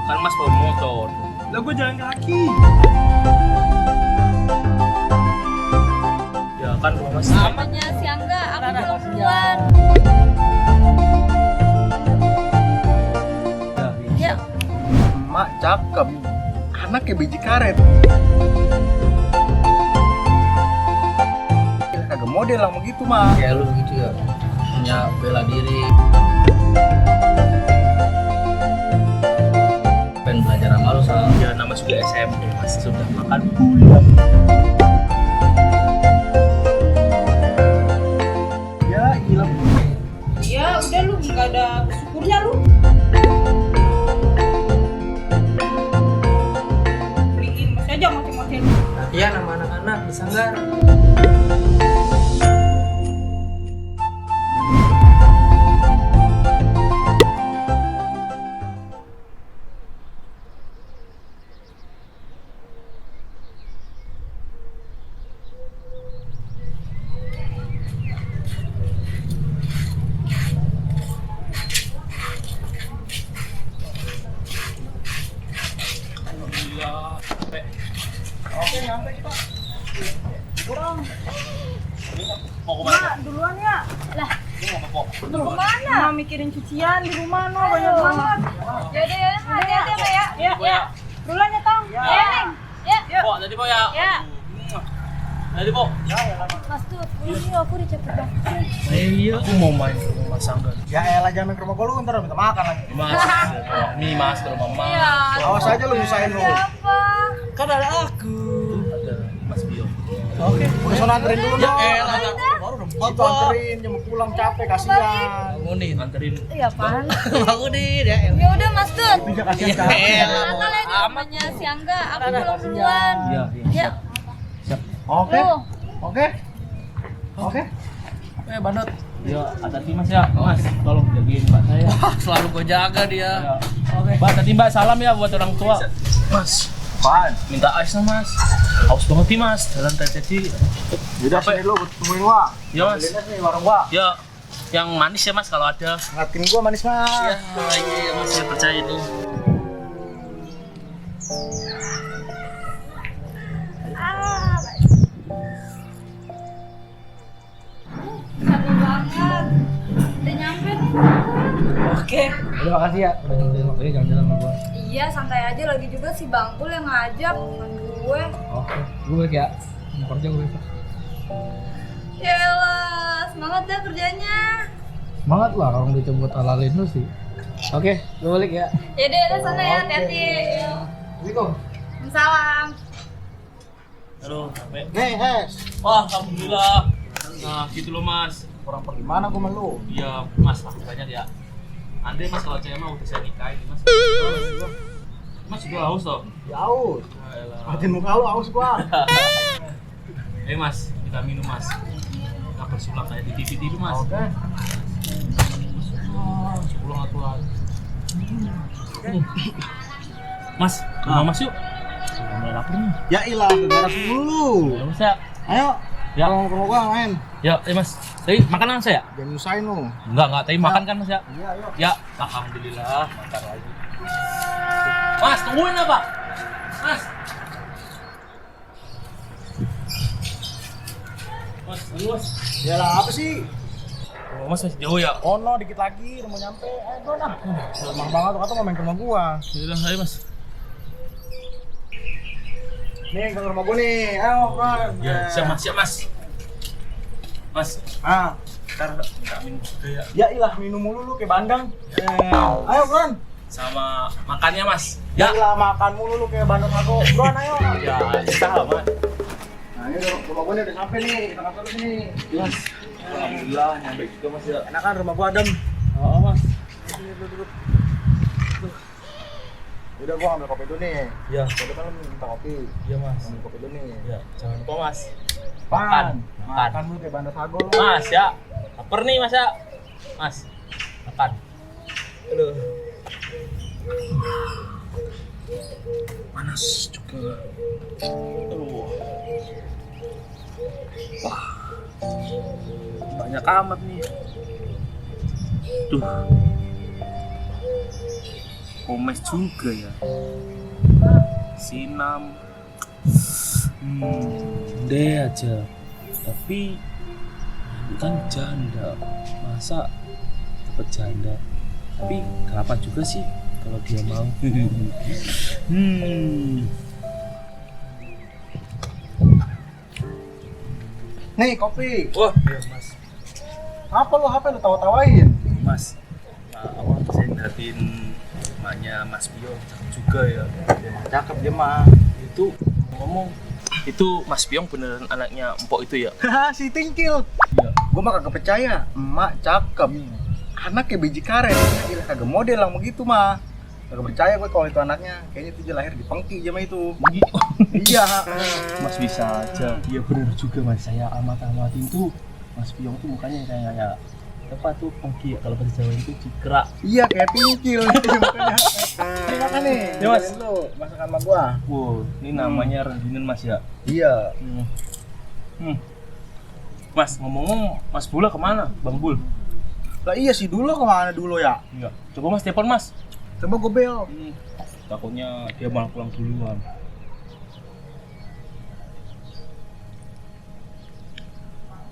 Kan Mas bawa motor. Lah gue jalan kaki. Ya kan rumah Mas. Namanya si Angga, aku belum keluar. Ya, Mak cakep. Anak kayak biji karet. Kagak model lah begitu, Mak. Kayak lu gitu ya, punya bela diri. Pengen belajar sama lu soal Ya nama juga SMP Mas. Sudah makan bulan. Ya, hilang. Ya udah lu nggak ada bersyukurnya lu. Beliin masih aja macam-macam. iya nama anak-anak di Sanggar. Alhamdulillah. Sampai. Oke, nyampe kita. Kurang. Mau kemana? Mak, duluan ya. lah, Lu mau ke pok? kemana? Mak mikirin cucian di rumah no banyak banget. Yaudah, hati-hati ya, Pak ya. Ya, Ya. duluan ya Tong. Ya, Neng. Ya, Pok, tadi pok ya. Ya. Tadi pok. Mas tuh, ini aku udah capek banget. Iya. Aku mau main ke rumah Mas Angga. Ya elah, jangan main ke rumah gua, lu ntar minta makan lagi. Mas, nih Mas ke rumah Mas. Iya. Awas aja lu nyusahin lu. Siapa? Kan ada aku. Ada Mas Bio. Oke, udah sono anterin dulu dong. baru Itu anterin, jam pulang capek, kasihan. Bangunin. Anterin. Iya, apaan? Bangunin ya. Ya udah, Mas Tut. Bisa kasihan capek. Nakal ya namanya si Angga, aku belum duluan. Iya, Ya, Oke, lu. oke, oke. Bandot. Ya, hati-hati Mas ya. Mas, tolong jagain Mbak saya. Selalu gue jaga dia. Ya. Oke. Mbak, tadi Mbak salam ya buat orang tua. Mas, Apaan? minta ais dong Mas. Haus banget nih Mas, jalan tadi. Yaudah sini lu, temuin gua. Ya Mas. Beliin nih warung gua. Ya, yang manis ya Mas kalau ada. Ngatin gua manis mah. Iya Mas, saya percaya nih. Capek banget. Udah nyampe nih. Oke. Udah makasih ya. Udah nyempetin waktunya jalan-jalan sama gue. Iya, santai aja lagi juga si Bangkul yang ngajak, bukan gue. Oke. Gue baik ya. Mau kerja gue besok. Yaelah, semangat dah kerjanya. Semangat lah kalau udah coba halalin lu sih. Oke, gue balik ya. Yaudah, udah sana ya, hati-hati. Assalamualaikum. Salam. Aduh, capek. Nih, Hes. Wah, alhamdulillah. Nah, gitu loh Mas. Orang pergi mana gua sama lu? Iya, Mas, makasih banyak ya. Andre Mas kalau cewek mah udah saya nikahin Mas. Mas juga haus toh? Ya aus. Ayolah. Matiin muka lu aus gua. Mas, kita minum Mas. Kita bersulap kayak di TV Mas. Oke. Pulang aturan. Mas, ke rumah Mas yuk. Udah mulai lapar nih. Ya ilah, beres dulu. Ya Mas ya. Ayo. Ya. Tolong ke rumah gua main. Ya, Mas. Tadi makan langsung ya? Jangan nyusahin lu. Enggak, tadi makan kan Mas ya? Iya, ayo. Ya, alhamdulillah, makan lagi. Mas, tungguin apa? Mas. Mas, tunggu Mas. Ya lah, apa sih? Oh, Mas masih jauh ya? Oh no, dikit lagi udah mau nyampe. Ayo bro nah. Lemah banget tuh kata mau main ke rumah gua. Yaudah, ayo Mas. Nih ke rumah gua nih. Ayo, Bang. Ya, siap Mas. Mas, Ah, ntar minta minum juga ya. ya ilah minum mulu lu kayak bandang. Ayo, Bron. Sama makannya Mas. Ya ilah makan mulu lu kayak bandang aku. Bron, ayo. Ya, sama. Nah, ini rumah gua nih udah sampai nih. Kita kantor sini. Mas, alhamdulillah nyampe juga Mas ya. Enak kan rumah gua adem. Oh, Mas. Sini duduk. Udah gua ambil kopi dulu nih. Ya, Tadi kan lu minta kopi. iya Mas. Ambil kopi dulu nih. Ya, jangan lupa Mas. Makan. Makan. Makan lu kayak bandar sago lu. Mas ya, lapar nih Mas ya. Mas, makan. Aduh. Panas juga. Aduh. Wah. Banyak amat nih. Tuh. Omes juga ya. Sinam. Deh aja. Tapi kan janda. Masa dapat janda? Tapi gak apa juga sih kalau dia mau. Nih kopi. Wah, iya mas. Apa lu HP lu tawa-tawain? Mas, awal saya ngeliatin emaknya Mas Pio juga ya. Cakep dia mah. Itu ngomong, itu Mas Piong beneran anaknya Empok itu ya? Haha, si Tingkil. Iya. Gua mah kagak percaya. Emak cakep. Anak kayak biji karet. Gila kagak model lah begitu mah. Kagak percaya gue kalau itu anaknya. Kayaknya itu dia lahir di Pengki aja mah itu. Iya. Mas bisa aja. Iya bener juga mas. Saya amat-amatin tuh Mas Piong tuh mukanya kayak apa tuh pengki ya, kalau bahasa Jawa itu cikrak. Iya kayak Tingkil. Makanya. Ini makan nih. Ya, Mas. Lu masakan sama gua. Wow, ini namanya rengginang mas ya. Iya. Mas ngomong-ngomong, Mas Bula kemana? Bang Bul? Lah iya sih dulu kemana dulu ya? Enggak. Coba mas telepon mas. Coba gue bel. Takutnya dia malah pulang duluan.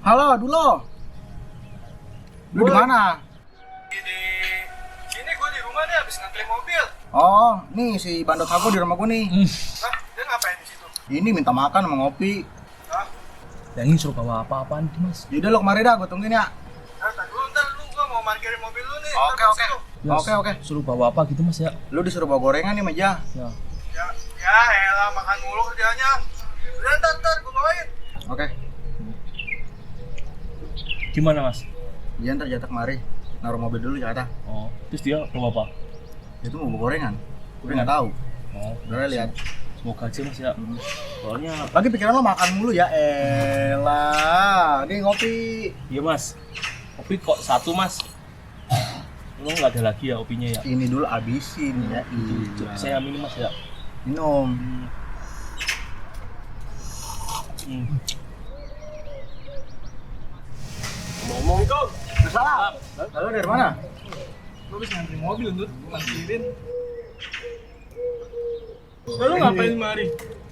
Halo, dulu. Lu di mana? Ini gue di rumah nih habis nganterin mobil. Oh, nih si Bandot aku di rumah gue nih. Hah? Dia ngapain di situ? Ini minta makan sama ngopi. Hah? Dan ini suruh bawa apa-apaan tuh mas? Yaudah lo kemari dah, gue tungguin ya. Ntar dulu, gue mau parkirin mobil lu nih. Oke, Ntar oke. situ. Oke. Suruh bawa apa gitu mas ya? Lu disuruh bawa gorengan nih meja. Ya. Ya elah makan mulu kerjanya. Udah ntar gue bawain. Oke. Gimana mas? Dia ntar jatah kemari. Naruh mobil dulu Jakarta. Oh, terus dia bawa apa? Itu mau bawa gorengan. Gue nggak tahu. Oh, Udah lihat. semoga aja mas ya. Soalnya, Lagi pikiran lo makan mulu ya. Elah, ini ngopi. iya mas. Kopi kok satu mas? Lo nggak ada lagi ya kopinya ya? Ini dulu abisin ya. Iya. Saya minum mas ya. Minum. Ngomong kok. Salam. Lalu dari mana? Lu habis nganterin mobil untuk parkirin. Lu ngapain mari?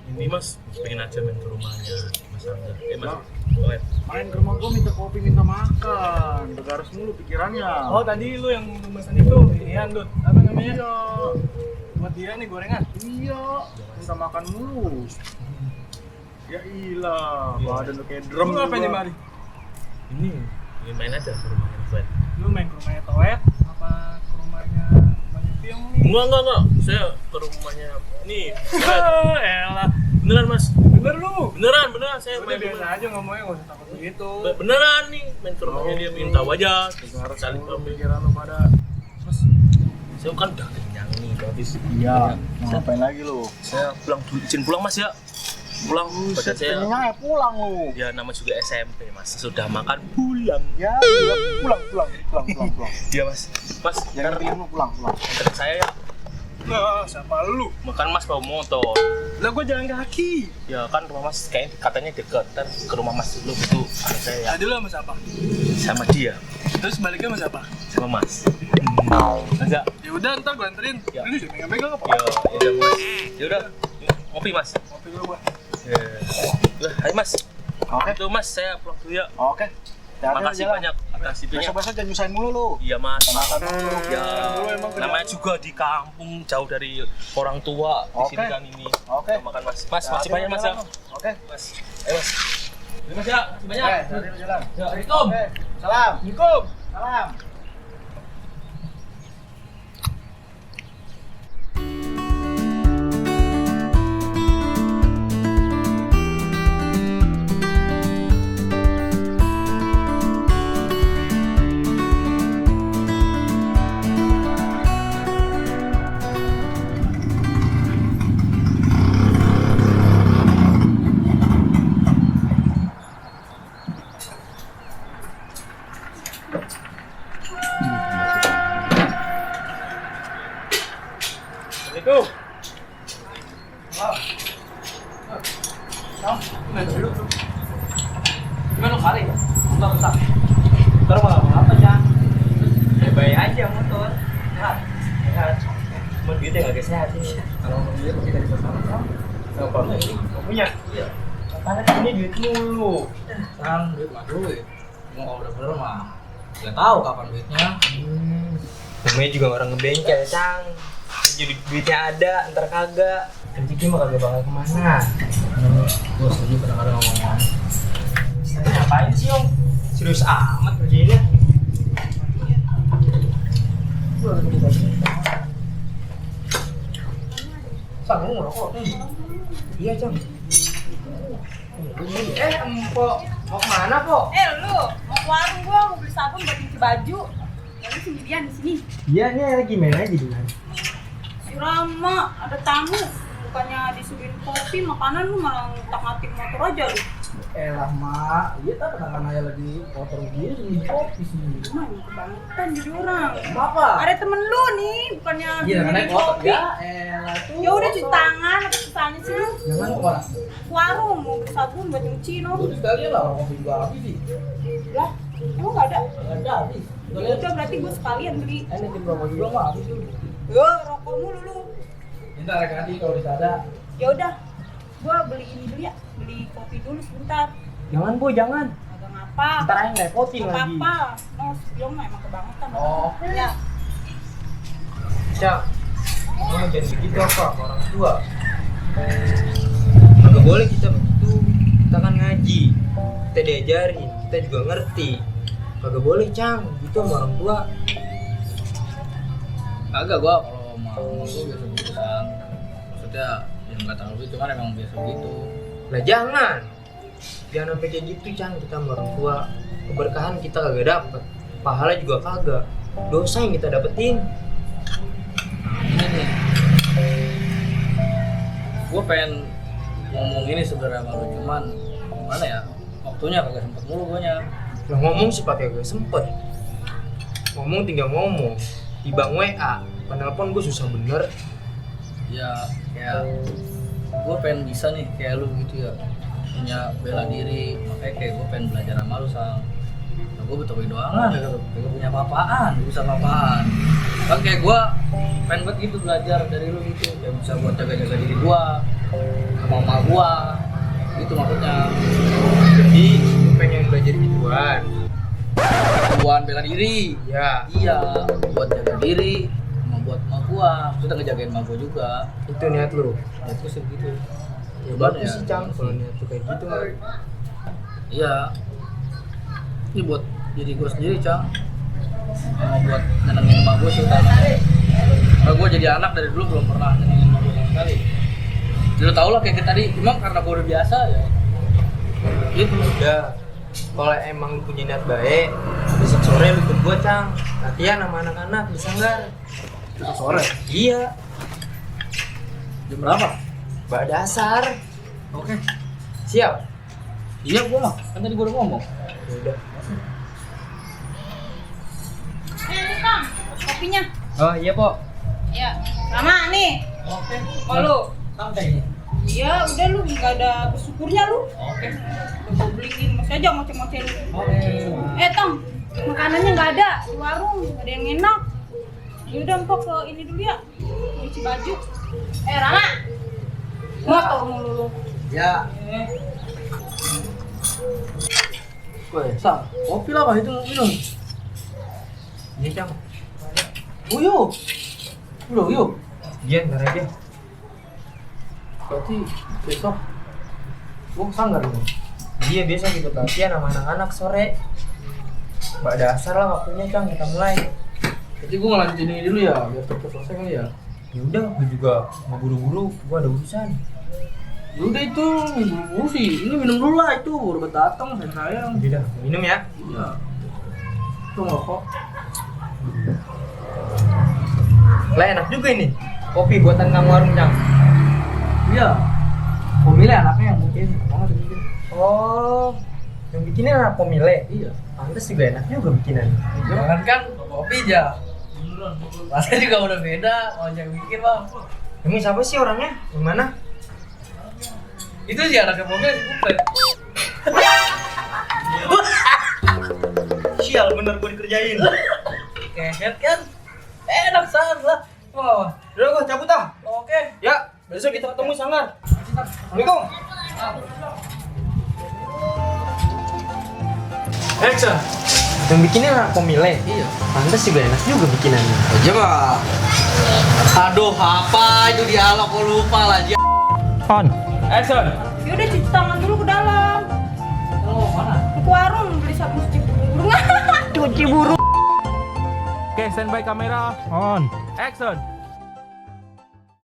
Ini mas, pengen aja main ke rumahnya Mas Angga. Mas, boleh. Main ke rumah gua minta kopi, minta makan. Begaris mulu pikirannya. Oh tadi lu yang pesan itu, inian Dut. Apa namanya? Iya. Buat dia nih gorengan. Iya. Minta makan mulu. Ya ilah, badan lu kayak drum. Lu ngapain juga. di mari? Ini main aja ke rumahnya Fred. Lu main ke rumahnya Toet apa ke rumahnya Bang Piong nih? Enggak. Saya ke rumahnya nih. Elah. Beneran mas? Bener lu. Beneran saya Udah main ke biasa rumah. aja ngomongnya, gak usah takut begitu. Beneran nih main ke rumahnya dia pengen tahu aja. Harus Saling mulu pamit. pikiran lu pada. Mas, saya kan udah kenyang nih habis. Iya. Mau ngapain lagi lu? Saya pulang dulu, izin pulang mas ya. Pulang badan saya. Kenyang ya pulang lu. Ya nama juga SMP mas. Sudah makan pulang. Ya, pulang. Iya mas. Mas, Jangan ribut lu pulang. anterin saya ya. Nah, siapa lu? Makan mas bawa motor. Lah gua jalan kaki. Ya kan rumah mas kayaknya katanya deket. Ntar ke rumah mas dulu itu anak saya ya. Tadi lu sama siapa? Sama dia. Terus baliknya sama siapa? Sama mas. Enggak. Ya udah ntar gua anterin. Ya. Lu jangan megang-megang apa? Ya udah mas. Ya udah. Ngopi mas. Mobil gua. Ya. Udah, ayo mas. Oke. Itu mas saya pulang dulu ya. Oke. Makasih banyak atas itunya. Besok-besok jangan nyusahin mulu lu. Iya mas. Makan dulu. Ya, Lu emang namanya juga di kampung jauh dari orang tua di sini Oke. kan ini. Oke. Kita makan mas. Mas, makasih banyak mas ya. Oke. Mas, ayo mas. Terima kasih ya, makasih banyak. Oke, dari lu jalan. Ya, Assalamualaikum. Oke. Salam. Assalamualaikum. Salam. Assalamualaikum. Gimana lu kali? Motor rusak. Motor mau apa ya? Baik aja motor. Sehat. Cuma duitnya nggak sehat ini. Kalau mau duit kita bisa sama. Apa ini? Kamu punya? Iya. Karena ini duit mulu. Sang, duit mah duit. Mau kalau udah bener mah nggak tahu kapan duitnya. Namanya juga orang ngebengkel, Cang. Jadi duitnya ada, ntar kagak. Rezeki mah kagak bakal kemana. Gue setuju kadang-kadang ngomong. Saya ngapain sih, Om? Serius amat kerjainnya. Sang, lu ngerokok nih? Iya, Cang. Empok. Mau kemana, Pok? Lu mau ke warung gua mau beli sabun buat cuci baju. Lalu sendirian di sini. Iya, ini lagi main aja di mana? Si Rama ada tamu. Bukannya disuruhin kopi, makanan lu malah ngutak-ngatik motor aja lu. Elah mak, iya tak kadang-kadang aja lagi kotor gini di kopi sih. Emang kebangetan jadi orang. Apa? Ada temen lu nih, bukannya Iya, beli naik kotor kopi. ya. Elah tuh. Ya udah cuci tangan, apa susahnya sih lu? Jangan kemana? Warung mau beli sabun buat nyuci no. Udah sekalian lah orang kopi juga habis sih. Lah, emang nggak ada? Nggak ada habis. Ya udah berarti gua sekalian beli. Ini tim rokok juga mah habis tuh. Yo, rokok mulu lu. Ntar ganti kalau bisa ada. Ya udah, gua beli ini dulu ya, beli kopi dulu sebentar. Jangan, Bu, jangan. Agak ngapa? Ntar aja ngerepotin Gak lagi. apa-apa. No, sebelum emang kebangetan. Oh. Ya. Cang, kamu jangan begitu apa sama orang tua. Kagak boleh kita begitu. Kita kan ngaji, kita diajarin, kita juga ngerti. Kagak boleh, Cang, gitu sama orang tua. Kagak gua kalau mau gua biasa gitu Sang. Maksudnya yang nggak terlalu itu kan emang biasa gitu. Lah jangan sampai kayak gitu, Cang, kita sama orang tua. Keberkahan kita kagak dapet, pahala juga kagak, dosa yang kita dapetin. Ini nih, gua pengen ngomong ini sebenarnya sama lu, cuman gimana ya, waktunya kagak sempet mulu guanya. Lah ngomong sih pakai gak sempet. Ngomong tinggal ngomong. Di bang WA, penelpon gue susah bener. Ya kayak gue pengen bisa nih kayak lu gitu ya, punya bela diri, makanya kayak gue pengen belajar sama lu Sang. Nah, gue betul doang lah, kagak punya apa-apaan, gak bisa apa-apaan. Kan kayak gue pengen banget gitu belajar dari lu gitu, kayak bisa buat jaga-jaga diri gue sama mama gue, gitu maksudnya. Jadi gue pengen belajar gituan. Buat bela diri, Ya, iya, buat jaga diri, sama buat emak gua, maksudnya ngejagain emak gua juga. itu niat lu. Ya terus gitu. Ya Cuman bagus sih, Cang, kalau niat lu kayak gitu. Iya. Ini buat diri gua sendiri, Cang. Sama buat nyenengin emak gua sih utama. Karena gua jadi anak dari dulu belum pernah nyenengin emak gua sama sekali. Jadi lu tau lah kayak tadi, cuma karena gua udah biasa ya. Gitu. Udah, kalau emang lu punya niat baik, besok sore lu ikut gua, Cang, latihan sama anak-anak di Sanggar. Besok sore. Iya, Jam berapa? Mbak Dasar. Oke. Siap. Iya gua mah, kan tadi gua udah ngomong. Ya udah. Ini Kang, kopinya. Oh iya, Pok. Ya, sama nih. Oke. Oh lu. Santai. Iya, udah lu nggak ada bersyukurnya lu. Oke. Gue beliin, masih aja ngoceh-ngoceh lu. Oke. Tong, makanannya nggak ada di warung, nggak ada yang enak. Ya udah empok ke ini dulu ya, cuci baju. Rama, motor mulu lu. Ya. Woi, Sang, kopi lah Pak, itu mau minum. Iya, Cang. Yuk. Udah, yuk. Iya, ntar aja. Berarti besok gua ke Sanggar dong. Iya, biasa kita latihan sama anak-anak sore. Mbak Dasar lah waktunya, Cang, kita mulai. Jadi gua ngelanjutin ini dulu ya, biar cepet selesai kali ya. Ya udah, gue juga mau buru-buru, gue ada urusan. Yaudah itu, buru-buru sih. Ini minum dulu lah itu, baru datang sayang. Udah, minum ya. Iya. Itu ngerokok. Lah enak juga ini. Kopi buatan Kang Warung, Cang. Iya. Pemilih anaknya yang mungkin banget bikin. Oh, yang bikinnya anak pemilih. Iya. Pantes juga enak juga bikinan. Jangan kan kopi aja. Rasanya juga udah beda, kalau yang bikin bang. Emang siapa sih orangnya? Yang mana? Itu sih anaknya mobil, kupet. Sial, bener gue dikerjain. Kehet kan? Enak sangat lah. Wah, Udah gua cabut ah. Oke. Ya, besok kita ketemu di sanggar. Assalamualaikum. Action. Yang bikinnya anak pemilih. Iya. Pantes juga enak juga bikinannya. Aja mah. Aduh, apa itu dialog kok lupa lagi. On. Action. Yaudah cuci tangan dulu ke dalam. Oh, mana? Ke warung beli sabun cuci burung. Cuci burung. Oke, standby kamera. On. Action.